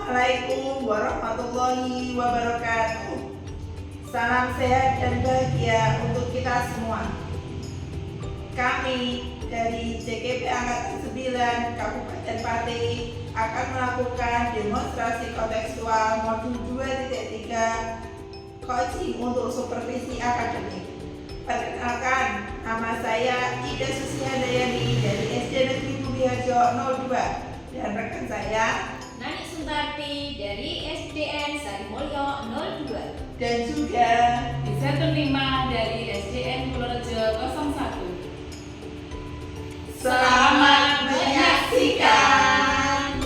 Assalamualaikum warahmatullahi wabarakatuh. Salam sehat dan bahagia untuk kita semua. Kami dari JKP Angkatan 9 Kabupaten Pati akan melakukan demonstrasi kontekstual modul 2.3 coaching untuk supervisi akademik. Perkenalkan, nama saya Ida Susihandayani dari SD Negeri Budiharjo 02 dan rekan saya Nani Suntarti dari SDN Sarimulyo 02 dan juga Zaitun 5 dari SDN Purworejo 01. Selamat menyaksikan.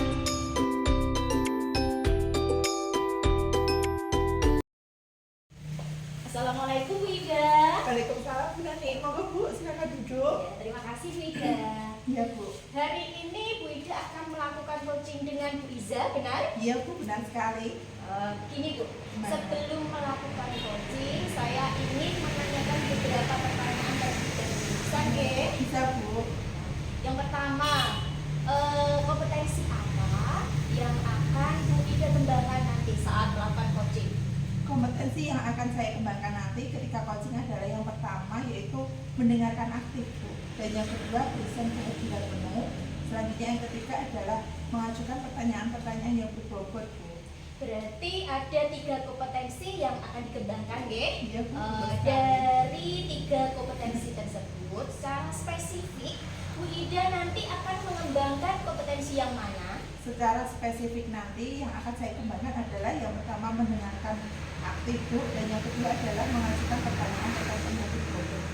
Assalamualaikum Bu Ida. Waalaikumsalam Bu Nani. Monggo Bu, silakan duduk. Ya, terima kasih Bu Ida. Iya Bu. Hari ini Bu Ida akan melakukan coaching dengan Bu Iza, benar? Iya Bu, benar sekali. Gini Bu, Gimana? sebelum melakukan coaching, saya ingin menanyakan beberapa pertanyaan terlebih dahulu. Bisa nggih? Bisa Bu. Yang pertama, kompetensi apa yang akan Bu Ida kembangkan nanti saat melakukan coaching? Kompetensi yang akan saya kembangkan nanti ketika coaching adalah yang pertama yaitu mendengarkan aktif Bu. Dan yang kedua present kehadiran penuh. Selanjutnya yang ketiga adalah mengajukan pertanyaan-pertanyaan yang berbobot Bu. Berarti ada 3 kompetensi yang akan dikembangkan, nggih? Iya Bu. betul sekali. Dari 3 kompetensi tersebut, secara spesifik, Bu Ida nanti akan mengembangkan kompetensi yang mana? Secara spesifik nanti yang akan saya kembangkan adalah yang pertama mendengarkan aktif Bu, dan yang kedua adalah mengajukan pertanyaan-pertanyaan yang berbobot.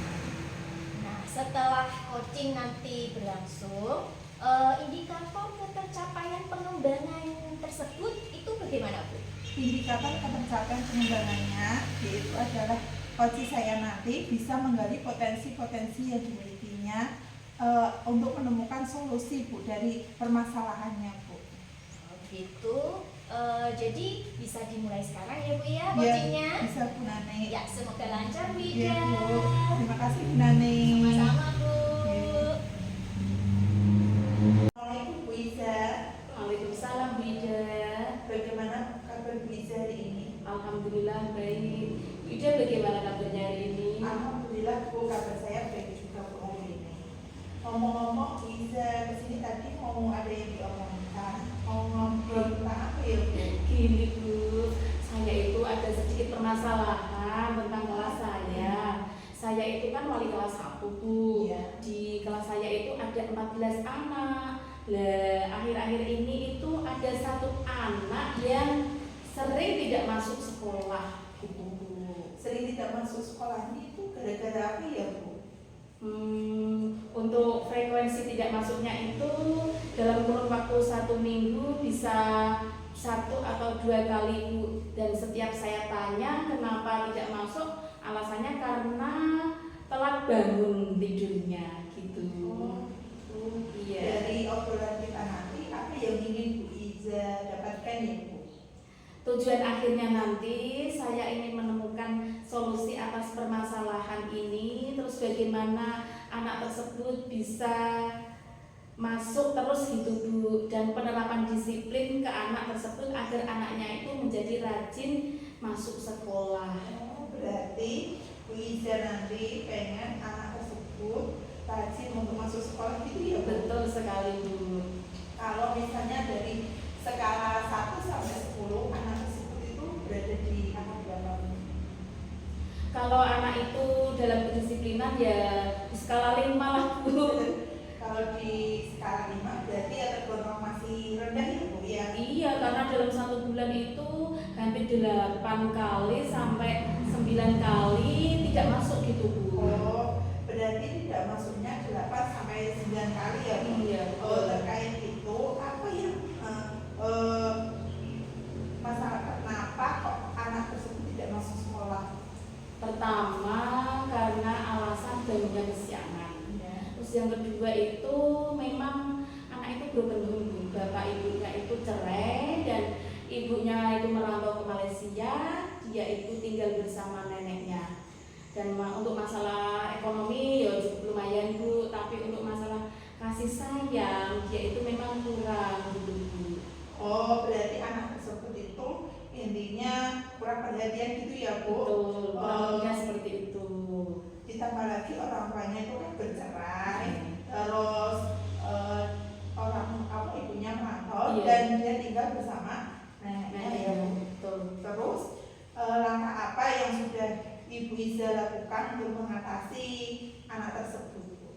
Nah, setelah coaching nanti berlangsung, indikator ketercapaian pengembangan tersebut itu bagaimana Bu? Indikator ketercapaian pengembangannya yaitu adalah coach saya nanti bisa menggali potensi-potensi yang dimilikinya untuk menemukan solusi Bu dari permasalahannya Bu. Oh, gitu. Jadi bisa dimulai sekarang ya Bu ya Iya, coachingnya? bisa Bu Nani. Ya, semoga lancar Bu Iya Ida. Bu. Terima kasih Bu Nani. Sama-sama Bu. Iya. Assalamualaikum Bu Iza. Waalaikumsalam Bu Ida. Bagaimana kabar Bu Iza hari ini? Alhamdulillah baik. Bu Ida bagaimana kabarnya hari ini? Alhamdulillah Bu, kabar saya baik juga Bu hari ini. Ngomong-ngomong Bu Iza, kesini tadi mau ada yang diomongkan, mau ngobrol tentang apa ya Bu? Gini Bu, saya itu ada sedikit permasalahan tentang kelas saya. Saya itu kan wali kelas 1 Bu. Iya. Di kelas saya itu ada 14 anak. Lah, akhir-akhir ini itu ada 1 anak yang sering tidak masuk sekolah gitu Bu. Sering tidak masuk sekolah ini itu gara-gara apa ya Bu? Untuk frekuensi tidak masuknya itu dalam kurun waktu 1 minggu bisa 1 atau 2 kali Bu. Dan setiap saya tanya kenapa tidak masuk, alasannya karena telat bangun tidurnya gitu. Iya. Dari obrolan kita nanti, apa yang ingin Bu Iza dapatkan ya Bu? Tujuan akhirnya nanti saya ingin menemukan solusi atas permasalahan ini, terus bagaimana anak tersebut bisa masuk terus gitu Bu, dan penerapan disiplin ke anak tersebut agar anaknya itu menjadi rajin masuk sekolah. Oh, berarti Bu Iza nanti pengen anak tersebut rajin untuk masuk sekolah gitu ya Bu? Betul sekali Bu. Kalau misalnya dari skala 1 sampai 10 anak tersebut itu berada di angka berapa Bu? Kalau anak itu dalam kedisiplinan ya di skala 5 lah Bu. Kalau di skala 5 berarti ya tergolong masih rendah ya Bu ya? Iya, karena dalam 1 bulan itu hampir 8 kali sampai 9 kali tidak masuk gitu Bu. Oh, berarti tidak masuknya 8 sampai 9 kali ya Bu? Iya. Oh, terkait itu apa yang masalah kenapa kok anak tersebut tidak masuk sekolah? Pertama karena alasan bangunnya kesiangan. Terus yang kedua itu memang anak itu broken home Bu. Bapak ibunya itu cerai dan ibunya itu merantau ke Malaysia, dia itu tinggal bersama neneknya. Dan untuk masalah ekonomi ya cukup lumayan Bu, tapi untuk masalah kasih sayang dia itu memang kurang gitu Bu. Oh, berarti anak tersebut perhatian gitu ya Bu. Betul, kurang lebihnya seperti itu. Ditambah lagi orang tuanya itu kan bercerai, terus orang apa ibunya merantau Iya. dan dia tinggal bersama neneknya ya Bu. Betul. Terus langkah apa yang sudah Ibu Iza lakukan untuk mengatasi anak tersebut Bu?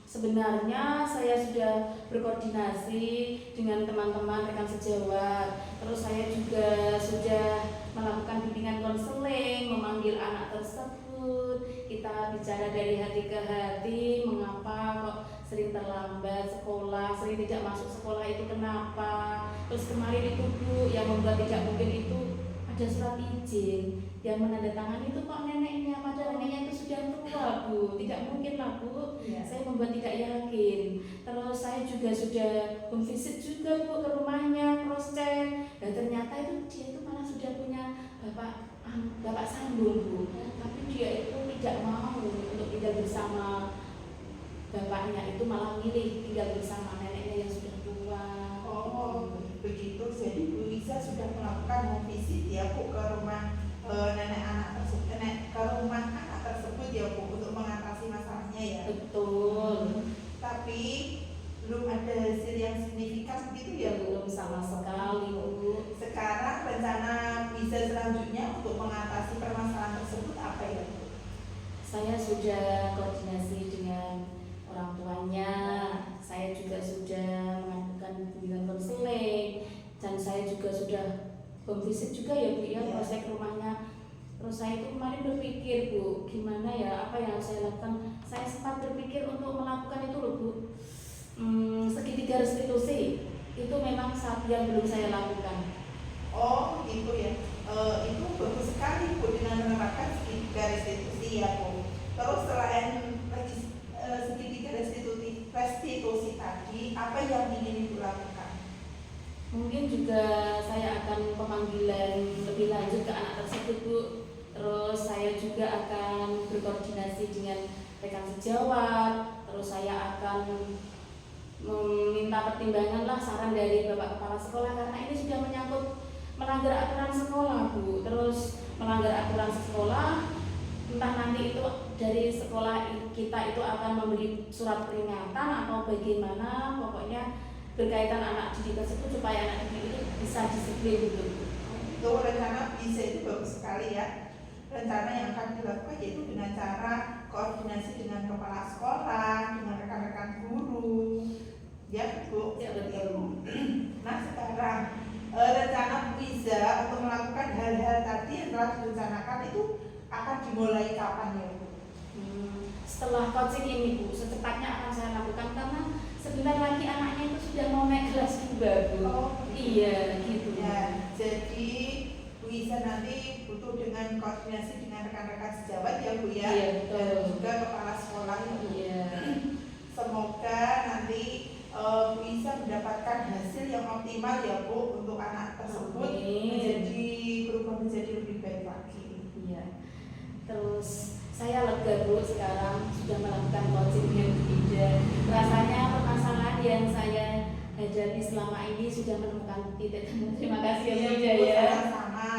Sebenarnya saya sudah berkoordinasi dengan teman-teman rekan sejawat. Terus saya juga sudah melakukan bimbingan konseling, memanggil anak tersebut. Kita bicara dari hati ke hati, mengapa kok sering terlambat sekolah, sering tidak masuk sekolah itu kenapa. Terus kemarin itu Bu, yang membuat tidak mungkin itu ada surat izin yang menandatangani itu kok neneknya, padahal neneknya itu sudah tua Bu, tidak mungkin lah Bu. Saya membuat tidak yakin. Terus saya juga sudah memvisit juga Bu ke rumahnya, cross check, dan ternyata itu dia itu malah sudah punya bapak sambung Bu, tapi dia itu tidak mau untuk tinggal bersama bapaknya, itu malah milih tinggal bersama neneknya yang sudah tua. Oh begitu, jadi Bu Iza sudah melakukan visit ya Bu ke rumah nenek anak tersebut, ke rumah anak tersebut ya Bu untuk mengatasi masalahnya ya. Betul. Tapi belum ada hasil yang signifikan begitu ya Bu? Belum sama sekali Bu. Sekarang rencana Iza selanjutnya untuk mengatasi permasalahan tersebut apa ya Bu? Saya sudah koordinasi dengan orang tuanya, saya juga sudah melakukan bimbingan konseling, dan saya juga sudah visit juga ya Bu ya, proses ke rumahnya. Terus saya itu kemarin berpikir Bu, gimana ya apa yang saya lakukan. Saya sempat berpikir untuk melakukan itu loh Bu, segitiga restitusi. Itu memang satu yang belum saya lakukan. Oh gitu ya, itu bagus sekali Bu dengan menerapkan segitiga restitusi ya Bu. Terus selain segitiga restitusi tadi, apa yang ingin Ibu lakukan? Mungkin juga saya akan pemanggilan lebih lanjut ke anak tersebut Bu. Terus saya juga akan berkoordinasi dengan rekan sejawat. Terus saya akan meminta pertimbangan lah saran dari Bapak Kepala Sekolah, karena ini sudah menyangkut melanggar aturan sekolah Bu. Terus melanggar aturan sekolah, entah nanti itu dari sekolah kita itu akan memberi surat peringatan atau bagaimana, pokoknya berkaitan anak didik tersebut supaya anak didik itu bisa disiplin gitu. Itu rencana bisa itu bagus sekali ya. Rencana yang akan dilakukan yaitu dengan cara koordinasi dengan kepala sekolah, dengan rekan-rekan guru, ya Bu. Ya betul. Nah sekarang rencana Bu Iza untuk melakukan hal-hal tadi yang telah direncanakan itu akan dimulai kapan ya Bu? Setelah coaching ini Bu, secepatnya akan saya lakukan karena sebentar lagi anaknya itu sudah mau naik kelas 2 Bu. Oh, iya gitu ya. Jadi Bu Iza nanti butuh dengan koordinasi dengan rekan-rekan sejawat ya Bu ya, Iya, betul. dan juga kepala sekolah ya Bu. Iya. Semoga nanti Bu Iza mendapatkan hasil yang optimal ya Bu untuk anak tersebut. Amin. Berubah menjadi lebih baik lagi. Iya. Terus saya lega Bu sekarang sudah melakukan coaching dengan Bu Ida. Rasanya permasalahan yang saya hadapi selama ini sudah menemukan titik temu. Terima kasih ya Bu Ida ya. Sama-sama.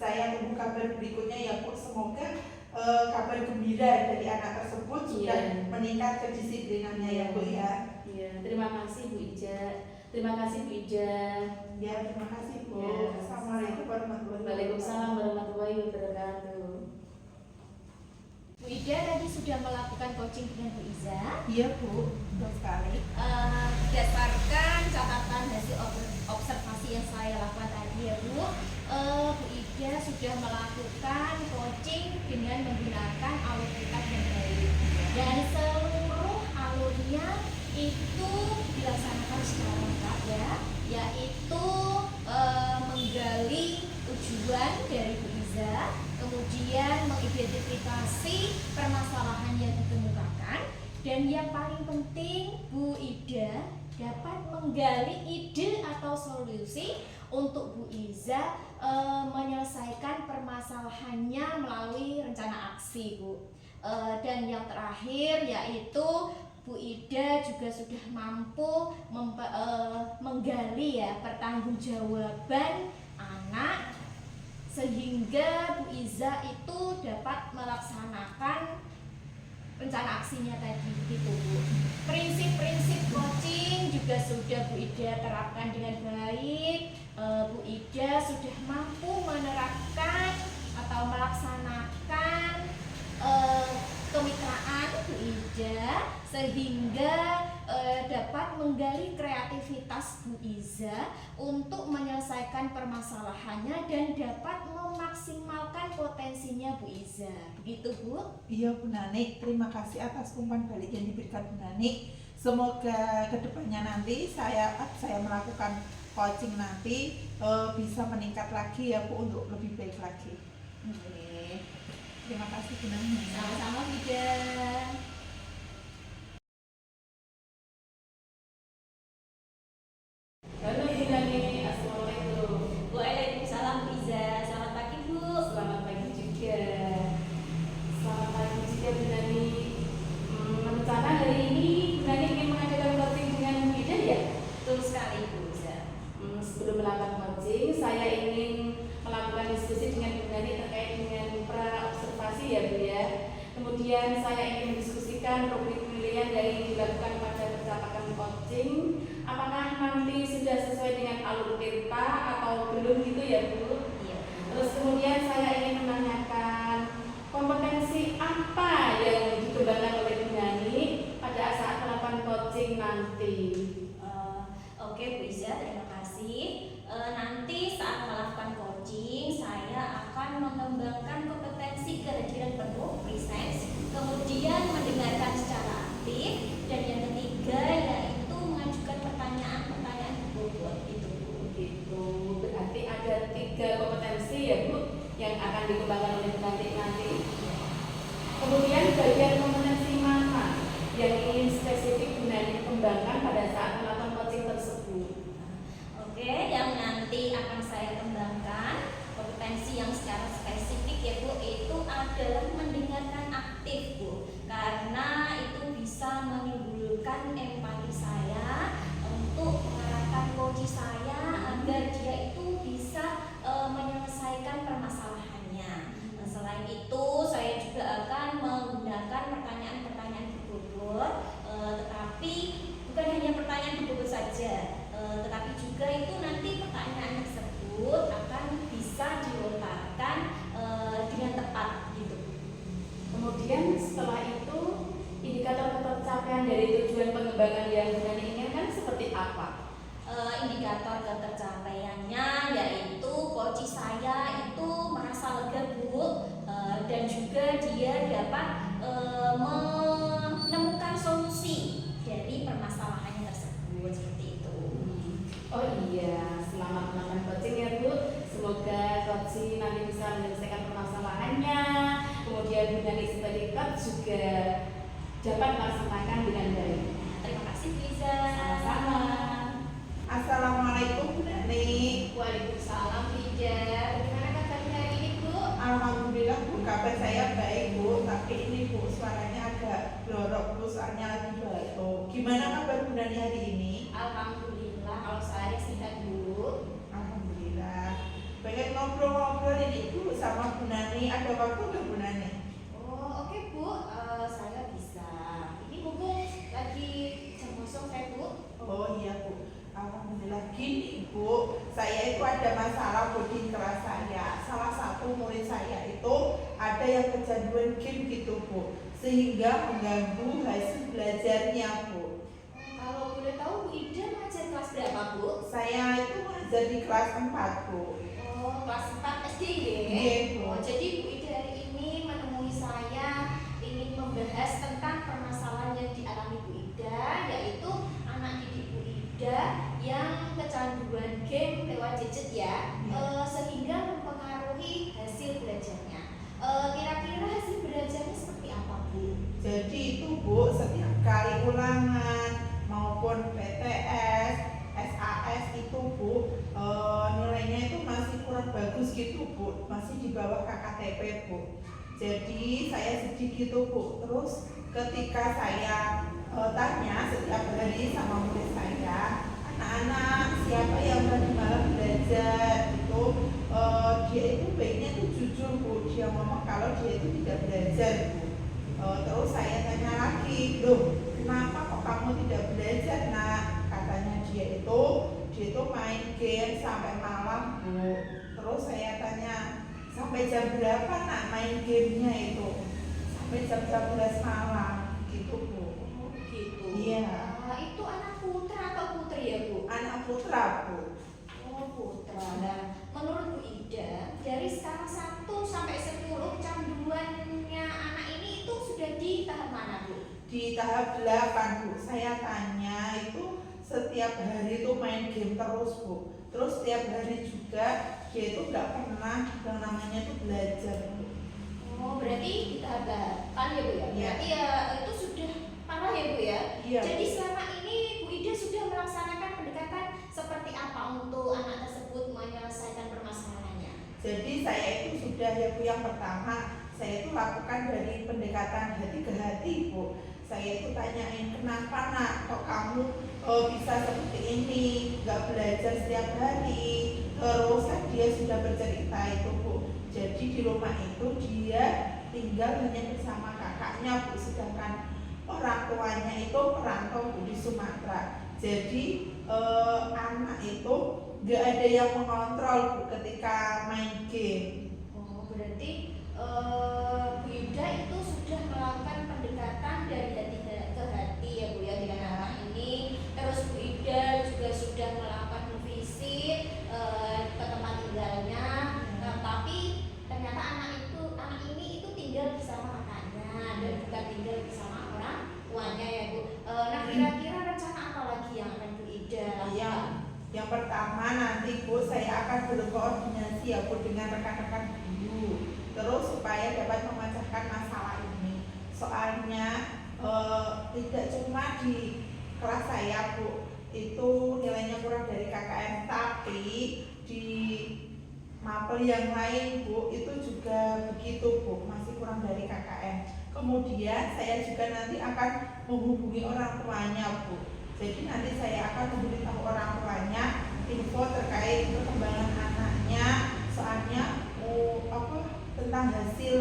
Saya tunggu kabar berikutnya ya Bu. Semoga kabar gembira dari anak tersebut sudah meningkat kedisiplinannya ya Bu ya. Iya, terima kasih Bu Ija. Terima kasih Bu Ija. Ya, terima kasih Bu. Ya. Assalamualaikum warahmatullahi wabarakatuh. Waalaikumsalam warahmatullahi wabarakatuh. Bu Ida tadi sudah melakukan coaching dengan Bu Iza. Iya Bu, betul sekali. Berdasarkan catatan hasil observasi yang saya lakukan tadi ya Bu, Bu Ida sudah melakukan coaching dengan menggunakan alur kitab yang baik, dan seluruh alurnya itu dilaksanakan secara lengkap ya, yaitu menggali tujuan dari Bu Iza, kemudian mengidentifikasi permasalahan yang dikemukakan, dan yang paling penting Bu Ida dapat menggali ide atau solusi untuk Bu Iza menyelesaikan permasalahannya melalui rencana aksi Bu. Dan yang terakhir yaitu Bu Ida juga sudah mampu menggali ya pertanggungjawaban anak sehingga Bu Iza itu dapat melaksanakan rencana aksinya tadi gitu Bu. Prinsip-prinsip coaching juga sudah Bu Ida terapkan dengan baik. Bu Ida sudah mampu menerapkan atau melaksanakan kemitraan Bu Ida sehingga dapat menggali kreativitas Bu Iza untuk menyelesaikan permasalahannya dan dapat memaksimalkan potensinya Bu Iza. Begitu Bu? Iya Bu Nani, terima kasih atas umpan balik yang diberikan Bu Nani. Semoga kedepannya nanti saya melakukan coaching nanti bisa meningkat lagi ya Bu, untuk lebih baik lagi. Oke. Terima kasih Bu Nani. Sama-sama Bu Ida. Halo Bu Nani, assalamualaikum. Waalaikumsalam Bu Iza. Selamat pagi Bu. Selamat pagi juga. Selamat pagi juga Bu Nani. Rencana hari ini Bu Nani ingin mengadakan coaching dengan Bu Ida ya? Betul sekali Bu Iza. Sebelum melakukan coaching, saya ingin melakukan diskusi dengan Bu Nani terkait dengan pra-observasi ya Bu ya. Kemudian saya ingin mendiskusikan rubrik penilaian yang dilakukan pada percakapan coaching. Apakah nanti sudah sesuai dengan alur tirta atau belum gitu ya Bu? Iya. Terus kemudian saya ingin menanyakan kompetensi apa yang dikembangkan oleh Bu Nani pada saat melakukan coaching nanti. Oke Bu Iza, terima kasih. Nanti saat melakukan coaching, saya akan mengembangkan kompetensi kehadiran penuh, presence, kemudian mendengarkan secara aktif, dan yang ketiga yaitu mengajukan pertanyaan-pertanyaan berbobot itu Bu. Gitu. Berarti ada 3 kompetensi ya Bu yang akan dikembangkan oleh Bu Nani nanti. Kemudian bagian kompetensi mana yang ingin spesifik Bu Nani kembangkan pada saat melakukan coaching tersebut? Oke, yang nanti akan saya kembangkan kompetensi yang secara spesifik ya Bu, itu adalah mendengarkan aktif Bu, karena itu bisa menimbulkan empati saya untuk mengarahkan coach saya agar dia itu bisa menyelesaikan permasalahannya. Selain itu saya juga akan menggunakan pertanyaan-pertanyaan berbobot, tetapi bukan hanya pertanyaan berbobot saja, tetapi juga itu nanti pertanyaan tersebut akan bisa dilontarkan dengan tepat gitu. Kemudian setelah itu indikator ketercapaian dari tujuan pengembangan yang Bu Nani inginkan seperti apa? Indikator ketercapaiannya yaitu coach saya itu merasa lega Bu, dan juga dia dapat menemukan solusi dari permasalahannya tersebut, seperti itu. Oh iya, selamat melakukan coaching ya Bu. Semoga coach nanti bisa menyelesaikan permasalahannya. Kemudian Bu Nani sebagai coach juga dapat melaksanakan dengan baik. Terima kasih Bu Iza. Sama-sama. Assalamualaikum Bu Nani. Waalaikumsalam Bu Ida. Bagaimana kabarnya hari ini Bu? Alhamdulillah Bu, kabar saya baik Bu, tapi ini Bu suaranya agak blorok Bu, soalnya lagi batuk. Gimana kabar Bu Nani hari ini? Alhamdulillah, kalau saya sehat Bu. Alhamdulillah. Pengen ngobrol-ngobrol ini Bu sama Bu Nani, ada waktu nggak Bu Nani? Oh oke Bu, saya bisa. Ini mumpung lagi jam kosong saya Bu. Oh iya Bu, alhamdulillah. Gini Bu, saya itu ada masalah Bu di kelas saya. Salah satu murid saya itu ada yang kecanduan game gitu Bu, sehingga mengganggu hasil belajarnya Bu. Kalau boleh tahu Bu Ida ngajar kelas berapa Bu? Saya itu mengajar di kelas 4 Bu. Oh kelas 4 SD ya? Iya Bu. Oh jadi Bu Ida hari ini menemui saya ingin membahas tentang permasalahan yang dialami Bu Ida, yaitu anak didik Bu Ida yang kecanduan game lewat gadget ya, sehingga mempengaruhi hasil belajarnya. Kira-kira hasil belajarnya seperti apa Bu? Jadi itu Bu, setiap kali ulangan maupun PTS, SAS itu Bu, nilainya itu masih kurang bagus gitu Bu, masih di bawah KKTP Bu. Jadi saya sedih gitu Bu. Terus ketika saya tanya setiap hari sama murid saya, anak-anak siapa yang tadi malam belajar itu, dia itu baik jujur Bu, dia ngomong kalau dia itu tidak belajar Bu. Terus saya tanya lagi, loh kenapa kok kamu tidak belajar nak? Katanya dia itu main game sampai malam Bu. Terus saya tanya, sampai jam berapa nak main gamenya itu? Sampai jam 11 malam gitu Bu. Oh, gitu. Iya. Itu anak putra atau putri ya Bu? Anak putra Bu. Oh, putra. Nah, menurut Bu Ida, dari skala 1 sampai 10 kecanduannya anak ini itu sudah di tahap mana Bu? Di tahap 8 Bu. Saya tanya itu setiap hari itu main game terus Bu. Terus setiap hari juga dia itu nggak pernah yang namanya itu belajar Bu. Oh, berarti di tahap 8 ya Bu ya? Iya. Berarti ya itu sudah parah ya Bu ya? Iya. Jadi selama ini Bu Ida sudah melaksanakan pendekatan seperti apa untuk anak tersebut menyelesaikan permasalahannya? Jadi saya itu sudah ya Bu, yang pertama saya itu lakukan dari pendekatan hati ke hati Bu. Saya itu tanyain, kenapa nak kok kamu bisa seperti ini, nggak belajar setiap hari. Terus kan dia sudah bercerita itu Bu, jadi di rumah itu dia tinggal hanya bersama kakaknya Bu, sedangkan orang tuanya itu perantau Bu di Sumatera. Jadi anak itu nggak ada yang mengontrol Bu ketika main game. Oh, berarti Bu Ida itu sudah melakukan pendekatan dari hati ke hati ya Bu ya dengan anak ini. Terus Bu Ida juga sudah melakukan visit ke tempat tinggalnya. Nah, tapi ternyata anak ini itu tinggal bersama kakaknya dan bukan tinggal bersama orang tuanya ya Bu. Nah, kira-kira rencana apa lagi yang akan Bu Ida lakukan? Yang pertama nanti Bu, saya akan berkoordinasi ya Bu dengan rekan-rekan guru, terus supaya dapat memecahkan masalah ini. Soalnya tidak cuma di kelas saya Bu, itu nilainya kurang dari KKM, tapi di mapel yang lain Bu itu juga begitu Bu, masih kurang dari KKM. Kemudian saya juga nanti akan menghubungi orang tuanya Bu. Jadi nanti saya akan memberitahu orang tuanya info terkait perkembangan anaknya, soalnya tentang hasil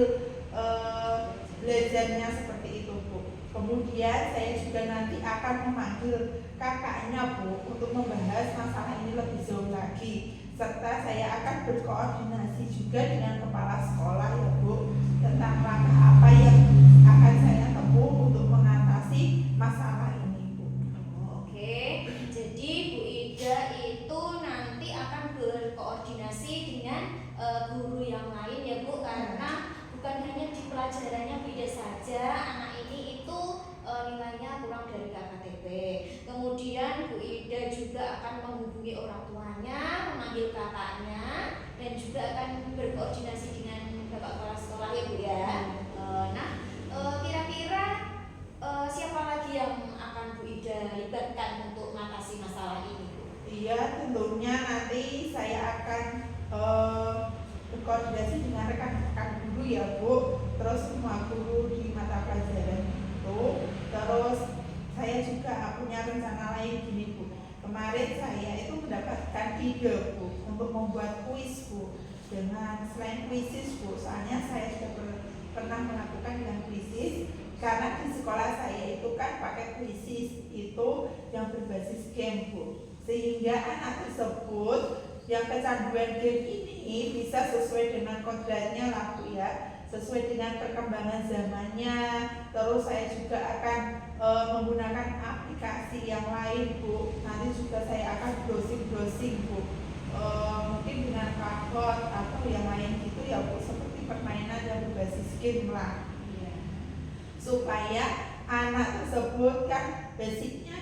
belajarnya seperti itu Bu. Kemudian saya juga nanti akan memanggil kakaknya Bu untuk membahas masalah ini lebih jauh lagi, serta saya akan berkoordinasi juga dengan kepala sekolah ya Bu tentang langkah apa yang akan saya tempuh untuk mengatasi masalah ini Bu. Oke, jadi Bu Ida itu nanti akan berkoordinasi dengan guru yang lain ya Bu, karena bukan hanya di pelajarannya Bu Ida saja, anak ini itu nilainya kurang dari KKTP. Kemudian Bu Ida juga akan menghubungi orang tuanya, memanggil kakaknya, dan juga akan berkoordinasi dengan Bapak Kepala Sekolah ya Bu ya. Kira-kira siapa lagi yang akan Bu Ida libatkan untuk mengatasi masalah ini Bu? Iya, tentunya nanti saya akan berkoordinasi dengan rekan-rekan guru ya Bu, terus semua guru di mata pelajaran itu. Terus saya juga punya rencana lain gini Bu. Kemarin saya itu mendapatkan ide Bu untuk membuat kuis Bu. Dengan selain kuisis Bu, soalnya saya sudah pernah melakukan dengan kuisis, karena di sekolah saya itu kan pakai kuisis itu yang berbasis game Bu, sehingga anak tersebut yang kecanduan game ini bisa sesuai dengan kodratnya lah Bu ya, sesuai dengan perkembangan zamannya. Terus saya juga akan menggunakan aplikasi yang lain Bu, nanti juga saya akan browsing Bu, mungkin dengan Kahoot atau yang lain gitu ya Bu, seperti permainan yang berbasis game lah. Supaya anak tersebut kan basicnya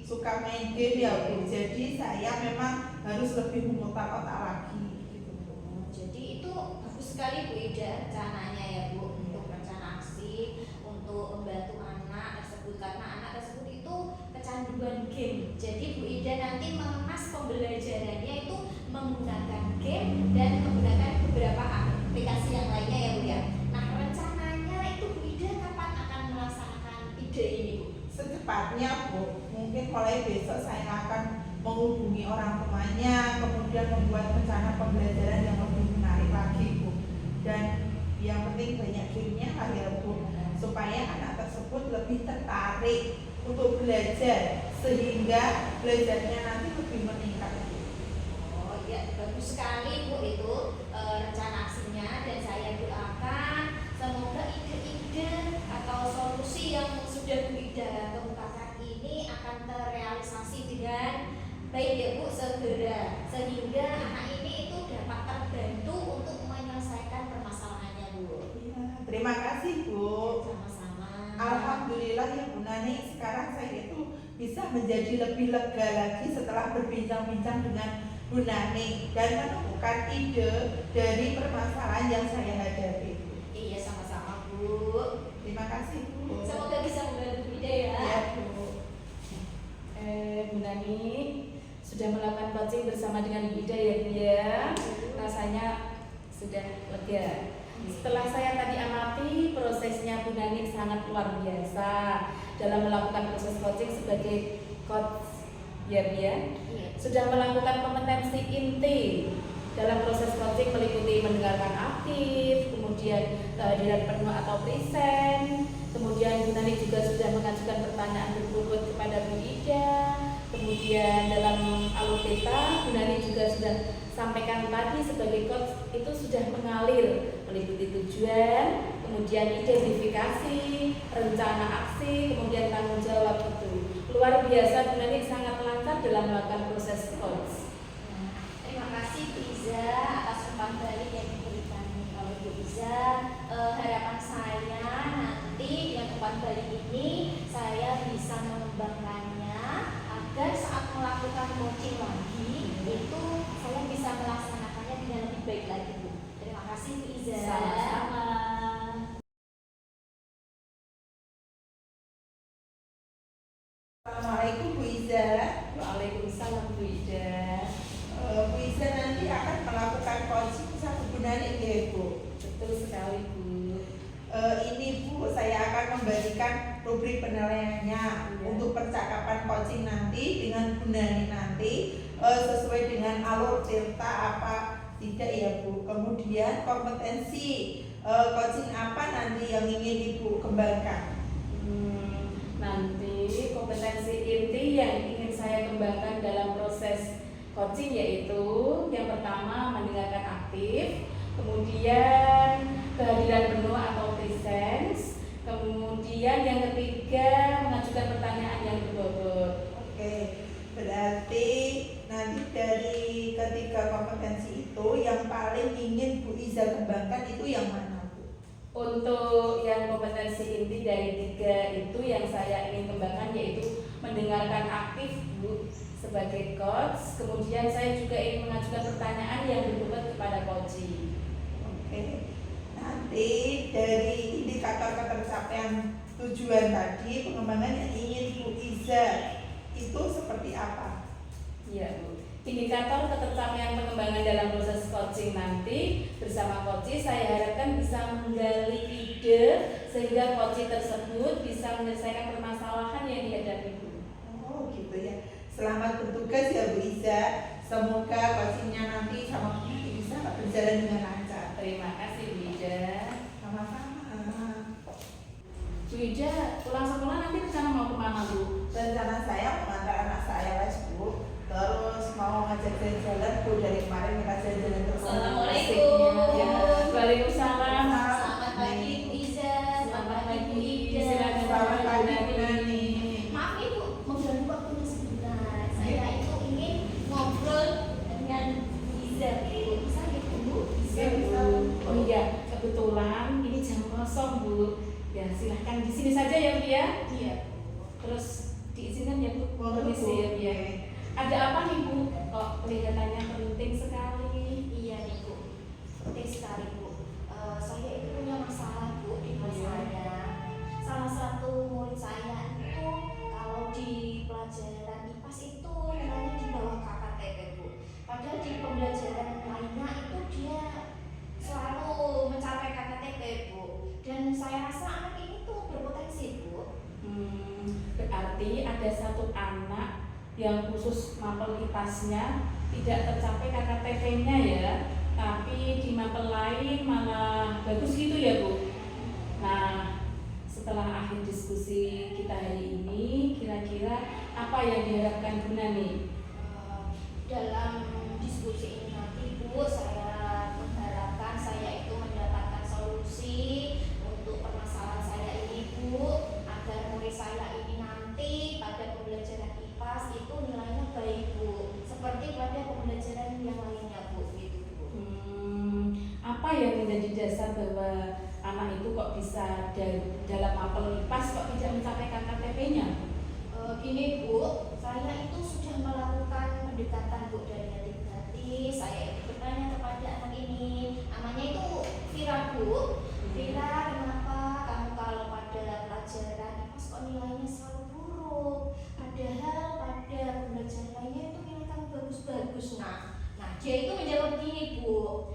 suka main game ya Bu, jadi saya memang harus lebih memutar otak lagi gitu Bu. Jadi itu bagus sekali Bu Ida rencananya ya Bu, untuk rencana aksi untuk membantu anak tersebut, karena anak tersebut itu kecanduan game. Jadi Bu Ida nanti mengemas pembelajarannya itu menggunakan game dan menggunakan beberapa aplikasi yang lainnya ya Bu ya. Nah, rencananya itu Bu Ida kapan akan melaksanakan ide ini Bu? Secepatnya Bu, mungkin mulai besok saya akan menghubungi orang tuanya, kemudian membuat rencana pembelajaran yang lebih menarik lagi Bu. dan yang penting banyak gamenya lah ya Bu, supaya anak tersebut lebih tertarik untuk belajar sehingga belajarnya nanti lebih meningkat. Oh ya, bagus sekali Bu itu rencana aksinya, dan saya doakan semoga ide-ide atau solusi yang sudah Bu Ida kemukakan ini akan terrealisasi dengan baik ya Bu, segera, sehingga anak ini itu dapat terbantu untuk menyelesaikan permasalahannya Bu. Ya, terima kasih Bu. Sama-sama. Alhamdulillah ya Bu Nani, sekarang saya itu bisa menjadi lebih lega lagi setelah berbincang-bincang dengan Bu Nani dan menemukan ide dari permasalahan yang saya hadapi. Iya, sama-sama Bu. Terima kasih Bu. Semoga bisa membantu Bu Ida ya. Ya Bu. Bu Nani sudah melakukan coaching bersama dengan Bu Ida ya Bu ya. Rasanya sudah lega. Setelah saya tadi amati prosesnya Bu Nani sangat luar biasa dalam melakukan proses coaching sebagai coach ya Bu ya. Iya. Sudah melakukan kompetensi inti dalam proses coaching meliputi mendengarkan aktif, kemudian kehadiran penuh atau present, kemudian Bu Nani juga sudah mengajukan pertanyaan berbobot kepada Bu Ida, kemudian dalam alur peta Bu Nani juga sudah sampaikan tadi sebagai coach itu sudah mengalir meliputi tujuan, kemudian identifikasi, rencana aksi, kemudian tanggung jawab itu. Luar biasa Bu Nani sangat lancar dalam melakukan proses coach. Terima kasih Bu Iza atas umpan balik yang diberikan oleh Bu Iza. Harapan saya nanti dengan umpan balik ini saya bisa mengembangkannya agar saat melakukan coaching lagi itu saya bisa melaksanakannya dengan lebih baik lagi Bu. Terima kasih Bu Iza. Sama-sama. Assalamualaikum Bu Iza. Waalaikumsalam Bu Ida. Bu Iza nanti akan melakukan coaching sama Bu Nani ya Bu. Betul sekali Bu. Ini Bu, saya akan memberikan rubrik penilaiannya untuk percakapan coaching nanti dengan Bu Nani nanti sesuai dengan alur cerita apa tidak ya Bu. Kemudian kompetensi coaching apa nanti yang ingin Ibu kembangkan? Nanti kompetensi inti yang ingin saya kembangkan dalam proses coaching yaitu yang pertama mendengarkan aktif, kemudian kehadiran penuh atau presence, kemudian yang ketiga mengajukan pertanyaan yang berbobot. Oke, berarti nanti dari ketiga kompetensi itu yang paling ingin Bu Iza kembangkan itu yang mana Bu? Untuk yang kompetensi inti dari tiga itu yang saya ingin kembangkan yaitu mendengarkan aktif Bu sebagai coach, kemudian saya juga ingin mengajukan pertanyaan yang berbobot kepada coaching. Oke, nanti dari indikator ketercapaian tujuan tadi pengembangan yang ingin Bu Iza itu seperti apa? Iya Bu. Indikator ketercapaian pengembangan dalam proses coaching nanti bersama coach saya harapkan bisa menggali ide sehingga coach tersebut bisa menyelesaikan permasalahan yang dihadapi Bu. Oh gitu ya. Selamat bertugas ya Bu Iza. Semoga coachingnya nanti sama Bu Nani bisa berjalan dengan lancar. Terima kasih Bu Ida. Sama-sama. Bu Ida, pulang sekolah nanti rencana mau kemana Bu? Rencana saya mengantar anak saya les Bu. Terus mau ngajak jalan-jalan Bu, dari kemarin kita jalan-jalan terus. Assalamualaikum. Ya. Waalaikumsalam. Selamat pagi Bu Iza. Selamat pagi Bu Ida. Silakan. Selamat pagi Bu Nani. Maaf Ibu, mengganggu waktunya sebentar. Saya itu ingin ngobrol dengan Bu Iza Bu. Bisa gitu Bu? Bisa, bisa. Oh iya, kebetulan ini jam kosong Bu. Ya silahkan di sini saja ya Bu ya. Iya. Terus diizinkan ya Bu. Boleh, Permisi Bu. ya Bu ya. Ada apa nih Bu? Kok kelihatannya penting sekali. Iya nih Bu, penting sekali Bu. Saya itu punya masalah Bu di kelas saya. Salah satu murid saya itu kalau di pelajaran IPAS itu nilainya di bawah KKTP Bu. Padahal di pembelajaran lainnya itu dia selalu mencapai KKTP Bu. Dan saya rasa anak ini tuh berpotensi Bu. Berarti ada satu anak yang khusus mapel IPAS-nya tidak tercapai KKTP-nya ya, tapi di mapel lain malah bagus gitu ya Bu. Nah, setelah akhir diskusi kita hari ini, kira-kira apa yang diharapkan Bunda nih? Dalam diskusi ini nanti Bu, saya mengharapkan saya itu mendapatkan solusi untuk permasalahan saya ini Bu, agar murid saya ini nanti pada pembelajaran IPAS itu nilainya baik Bu, seperti pada pembelajaran yang lainnya Bu, gitu Bu. Apa yang menjadi dasar bahwa anak itu kok bisa dalam mapel IPAS kok tidak mencapai KKTP-nya? Gini Bu, saya itu sudah melakukan pendekatan Bu dari hati ke hati. Saya itu bertanya kepada anak ini, namanya itu Vira Bu. Vira, kenapa kamu kalau pada pelajaran IPAS kok nilainya selalu buruk? Padahal pada pembelajaran lainnya itu nilai kamu bagus-bagus. Nah dia itu menjawab gini Bu,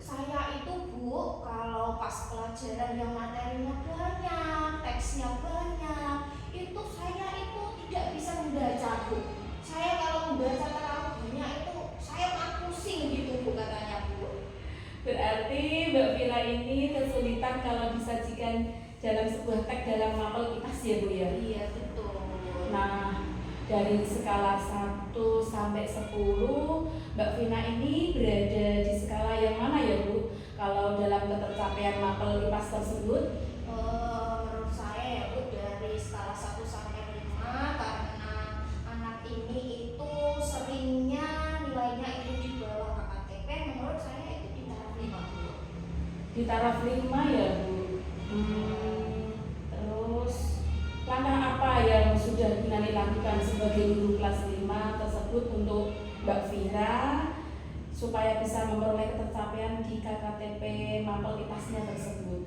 saya itu Bu, kalau pas pelajaran yang materinya banyak, teksnya banyak, itu saya itu tidak bisa membaca Bu. Saya kalau membaca terlalu banyak itu saya malah pusing gitu Bu, katanya Bu. Berarti Mbak Vira ini kesulitan kalau disajikan dalam sebuah teks dalam mapel IPAS ya Bu ya? Iya betul. Nah, dari skala 1 sampai 10, Mbak Vina ini berada di skala yang mana ya Bu? Kalau dalam ketercapaian mapel IPAS tersebut? Menurut saya ya Bu, dari skala 1 sampai 5, karena anak ini itu seringnya nilainya itu di bawah KKTP, menurut saya itu di taraf 5 Bu. Di taraf 5 ya Bu? Terus langkah apa yang sudah Nani lakukan sebagai guru kelas 5 tersebut untuk Mbak Vira supaya bisa memperoleh ketercapaian di KKTP mapel IPAS-nya tersebut?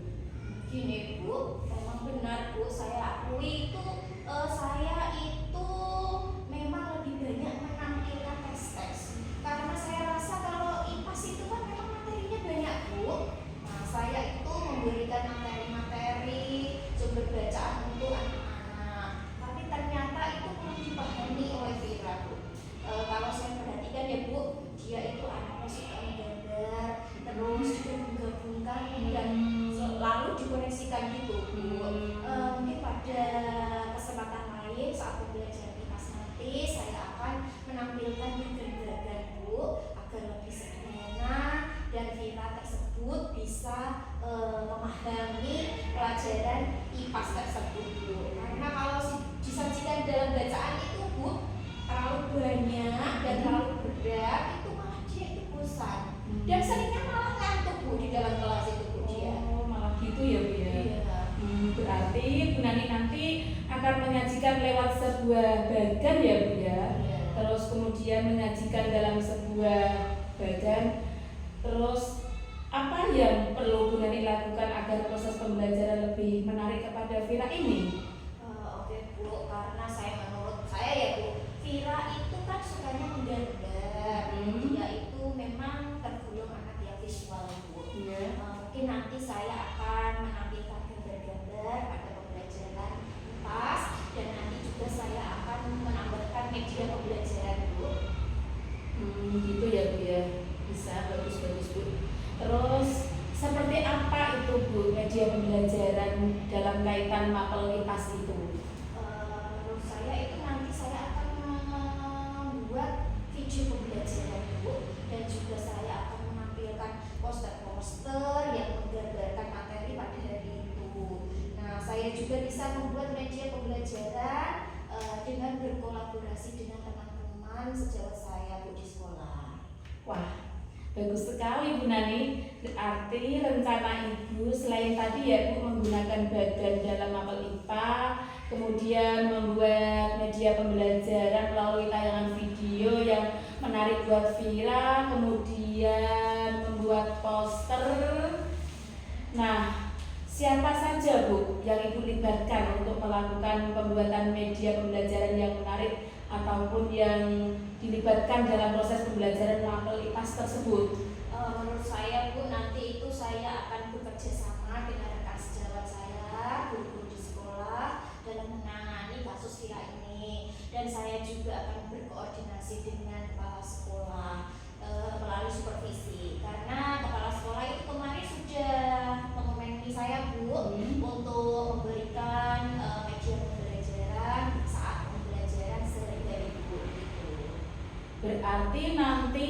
Gini Bu, memang benar Bu, saya akui itu saya itu memang lebih banyak menampilkan teks-teks, karena saya rasa kalau IPAS itu kan memang materinya banyak Bu. Nah saya itu memberikan materi-materi sumber bacaan untuk anak-anak, tapi ternyata itu kurang dipahami oleh Vira Bu. Kalau saya perhatikan ya Bu, dia itu anaknya suka menggambar, terus juga menggabungkan dan lalu dikoneksikan gitu Bu. Mungkin pada kesempatan lain saat pembelajaran IPAS nanti saya akan menampilkan gambar-gambar Bu, agar lebih sederhana dan Vira tersebut bisa memahami pelajaran IPAS tersebut Bu. Karena kalau disajikan dalam bacaan itu Bu terlalu banyak dan terlalu berat, itu malah dia itu bosan dan seringnya malah ngantuk Bu di dalam kelas itu Bu dia. Oh, malah gitu ya Bu ya? Iya. Berarti Bu Nani nanti akan menyajikan lewat sebuah bagan ya Bu ya? Iya. Terus kemudian menyajikan dalam sebuah bagan. Terus apa yang perlu Bu Nani lakukan agar proses pembelajaran lebih menarik kepada Vira ini? Oke Bu, karena menurut saya ya Bu, Vira itu kan sukanya menggambar. Dia itu memang tergolong anak yang visual Bu. Iya. Mungkin nanti saya akan menampilkan gambar-gambar pada pembelajaran IPAS, dan nanti juga saya akan menambahkan media pembelajaran Bu. Gitu ya Bu ya, bisa, bagus-bagus Bu. Terus seperti apa itu Bu media pembelajaran dalam kaitan mapel IPAS itu? Menurut saya itu nanti saya akan membuat video pembelajaran Bu, dan juga saya akan menampilkan poster-poster yang menggambarkan materi pada hari itu. Nah saya juga bisa membuat media pembelajaran dengan berkolaborasi dengan teman-teman sejawat saya Bu di sekolah. Wah, bagus sekali Bu Nani. Berarti rencana Ibu selain tadi ya Bu menggunakan bagan dalam mapel IPA, kemudian membuat media pembelajaran melalui tayangan video yang menarik buat Vira, kemudian membuat poster. Nah, siapa saja Bu yang Ibu libatkan untuk melakukan pembuatan media pembelajaran yang menarik ataupun yang dilibatkan dalam proses pembelajaran mapel IPAS tersebut? Menurut saya Bu, nanti itu saya akan bekerja sama dengan rekan sejawat saya, guru-guru di sekolah dalam menangani kasus Vira ini, dan saya juga akan berkoordinasi dengan kepala sekolah melalui supervisi, karena kepala sekolah itu kemarin sudah mengomentari saya Bu untuk memberikan media pembelajaran saat pembelajaran sehari-hari Bu. Berarti nanti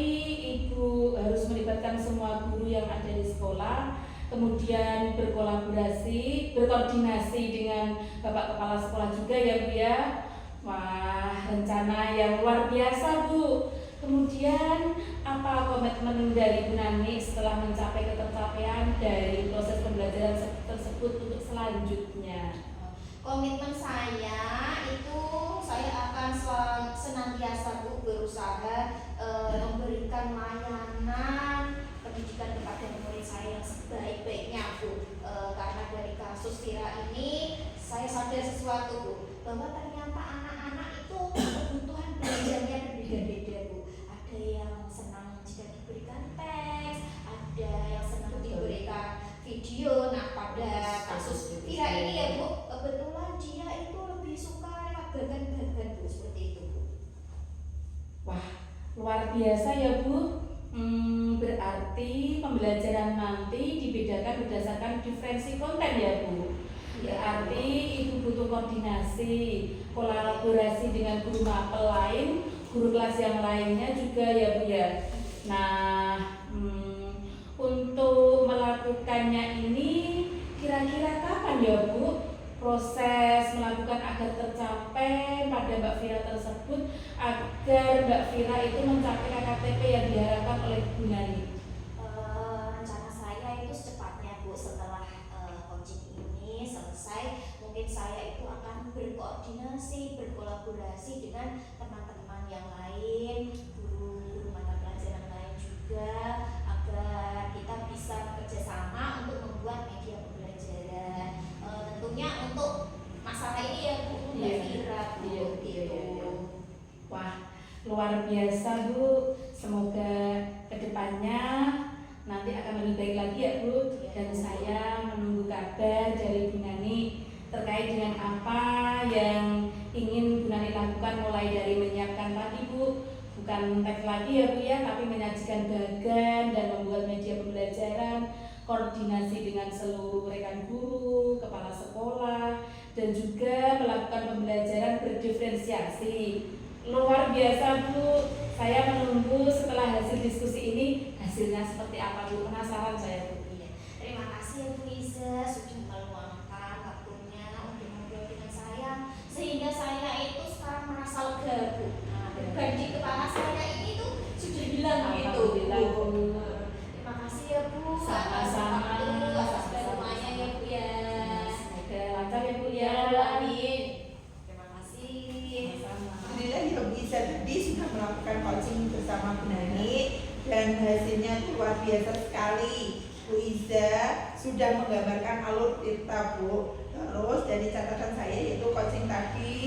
Ibu harus melibatkan semua guru yang ada di sekolah, kemudian berkoordinasi dengan Bapak Kepala Sekolah juga ya Bu ya. Wah, rencana yang luar biasa Bu. Kemudian apa komitmen dari Bu Nani setelah mencapai ketercapaian dari proses pembelajaran tersebut untuk selanjutnya? Komitmen saya itu saya akan senantiasa Bu berusaha memberikan layanan pendidikan kepada murid saya yang sebaik-baiknya Bu. Karena dari kasus Vira ini saya sadar sesuatu Bu, bahwa ternyata anak-anak itu kebutuhan belajarnya berbeda-beda Bu. Ada yang senang jika diberikan teks, ada yang senang diberikan video. Nah pada kasus Vira ini ya Bu, kebetulan dia itu lebih suka lewat bagan-bagan Bu, seperti itu Bu. Wah, luar biasa ya Bu. Berarti pembelajaran nanti dibedakan berdasarkan diferensi konten ya Bu. Berarti Ibu butuh koordinasi, kolaborasi dengan guru mapel lain, guru kelas yang lainnya juga ya Bu ya. Nah, untuk melakukannya ini kira-kira kapan ya Bu? Proses melakukan agar tercapai pada Mbak Vira tersebut, agar Mbak Vira itu mencapai KKTP yang diharapkan oleh Bu Nani. Rencana saya itu secepatnya Bu, setelah coaching ini selesai, mungkin saya itu akan berkoordinasi, berkolaborasi dengan teman-teman yang lain, guru-guru mata pelajaran lain juga, agar kita bisa bekerja sama untuk membuat media pembelajaran. Tentunya untuk masalah ini ya Bu, Mbak Vira Bu, gitu. Wah, luar biasa Bu. Semoga kedepannya nanti akan lebih baik lagi ya Bu. Dan saya menunggu kabar dari Bu Nani terkait dengan apa yang ingin Bu Nani lakukan, mulai dari menyiapkan tadi Bu, bukan teks lagi ya Bu ya, tapi menyajikan bagan dan membuat media pembelajaran, koordinasi dengan seluruh rekan guru, kepala sekolah, dan juga melakukan pembelajaran berdiferensiasi. Luar biasa Bu, saya menunggu setelah hasil diskusi ini hasilnya seperti apa Bu, penasaran saya Bu. Iya. Terima kasih ya Bu Iza sudah meluangkan waktunya untuk ngobrol dengan saya, sehingga saya itu sekarang merasa lega Bu. Nah, beban di kepala saya ini tuh sudah hilang gitu Bu. Terima kasih ya Bu. Sama-sama. Atas bantuannya ya Bu ya. Semoga lancar ya Bu ya. Amin. Terima kasih. Alhamdulillah ya Bu Iza tadi sudah melakukan coaching bersama Bu Nani dan hasilnya itu luar biasa sekali. Bu Iza sudah menggambarkan alur cerita Bu. Terus dari catatan saya yaitu coaching tadi,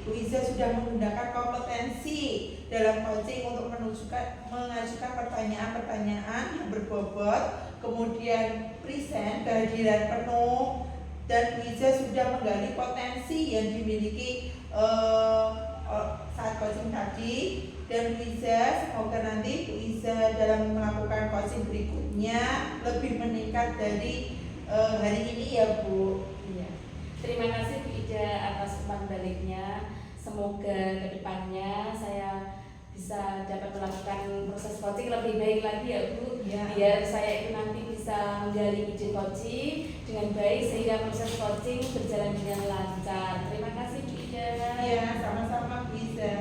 Bu Iza sudah menggunakan kompetensi dalam coaching untuk mengajukan pertanyaan-pertanyaan yang berbobot, kemudian present kehadiran penuh, dan Bu Iza sudah menggali potensi yang dimiliki saat coaching tadi. Dan Bu Iza, semoga nanti Bu Iza dalam melakukan coaching berikutnya lebih meningkat dari hari ini ya Bu. Iya. Terima kasih Bu Ida atas umpan baliknya. Semoga kedepannya saya bisa dapat melakukan proses coaching lebih baik lagi ya Bu. Ya. Biar saya itu nanti bisa menggali ide coaching dengan baik sehingga proses coaching berjalan dengan lancar. Terima kasih Bu Ida. Ya, sama-sama Bu Iza.